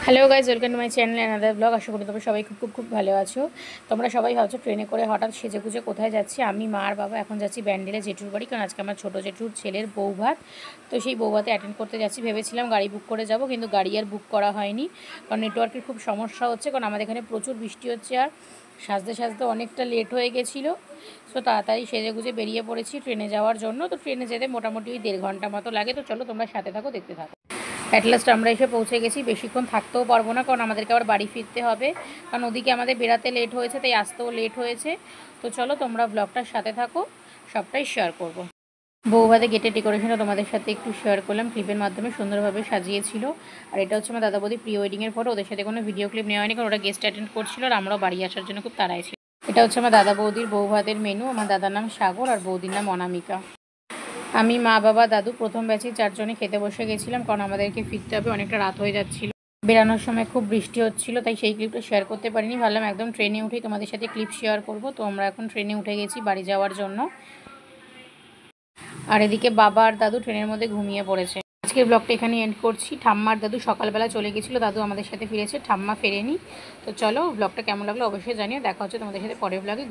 Hello guys, welcome to my channel another blog. আশা করি তোমরা সবাই খুব ভালো আছো। তোমরা সবাই ভাবছো ট্রেনে করে হঠাৎ সেজেগুজে কোথায় যাচ্ছি। আমি মা আর বাবা এখন যাচ্ছি ব্যান্ডেলে জেঠুর বাড়ি, কারণ আজকে আমার ছোটো জেঠুর ছেলের বৌভাত। তো সেই বৌভাতে অ্যাটেন্ড করতে যাচ্ছি। ভেবেছিলাম গাড়ি বুক করে যাব, কিন্তু গাড়ি আর বুক করা হয়নি, কারণ নেটওয়ার্কের খুব সমস্যা হচ্ছে। কারণ আমাদের এখানে প্রচুর বৃষ্টি হচ্ছে, আর সাজতে অনেকটা লেট হয়ে গেছিলো। সো তাড়াতাড়ি সেজেগুজে বেরিয়ে পড়েছি ট্রেনে যাওয়ার জন্য। তো ট্রেনে যেতে মোটামুটি ওই 1.5 ঘন্টা মতো লাগে। তো চলো তোমরা সাথে থাকো, দেখতে থাকো। অ্যাট লাস্ট আমরা এসে পৌঁছে গেছি। বেশিক্ষণ থাকতেও পারবো না, কারণ আমাদেরকে আবার বাড়ি ফিরতে হবে, কারণ ওদিকে আমাদের বেরাতে লেট হয়েছে, তাই আসতেও লেট হয়েছে। তো চলো তোমরা ব্লগটার সাথে থাকো, সবটাই শেয়ার করব। বৌভাতে গেটের ডেকোরেশনটা তোমাদের সাথে একটু শেয়ার করলাম, ক্লিপের মাধ্যমে সুন্দরভাবে সাজিয়েছিল। আর এটা হচ্ছে আমার দাদা বৌদি প্রি ওয়েডিংয়ের ফটো। ওদের সাথে কোনো ভিডিও ক্লিপ নেওয়া হয়নি, কারণ ওরা গেস্ট অ্যাটেন্ড করছিল, আর আমরাও বাড়ি আসার জন্য খুব তাড়ায় ছিল। এটা হচ্ছে আমার দাদা বৌদির বৌভাতের মেনু। আমার দাদার নাম সাগর আর বৌদির নাম অনামিকা। আমি, মা, বাবা, দাদু প্রথম ব্যাচে 4 জনে খেতে বসে গেছিলাম, কারণ আমাদেরকে ফিরতে হবে, অনেকটা রাত হয়ে যাচ্ছিল। বেরানোর সময় খুব বৃষ্টি হচ্ছিল, তাই সেই ক্লিপটা শেয়ার করতে পারিনি। ভাবলাম একদম ট্রেনে উঠেই তোমাদের সাথে ক্লিপ শেয়ার করব। তো আমরা এখন ট্রেনে উঠে গেছি বাড়ি যাওয়ার জন্য। আর এদিকে বাবা আর দাদু ট্রেনের মধ্যে ঘুমিয়ে পড়েছে। আজকের ব্লগটা এখানে এন্ড করছি। ঠাম্মার দাদু সকালবেলা চলে গেছিলো, দাদু আমাদের সাথে ফিরেছে, ঠাম্মা ফেরেনি। তো চলো, ব্লগটা কেমন লাগলো অবশ্যই জানিও। দেখা হচ্ছে তোমাদের সাথে পরের ব্লগে।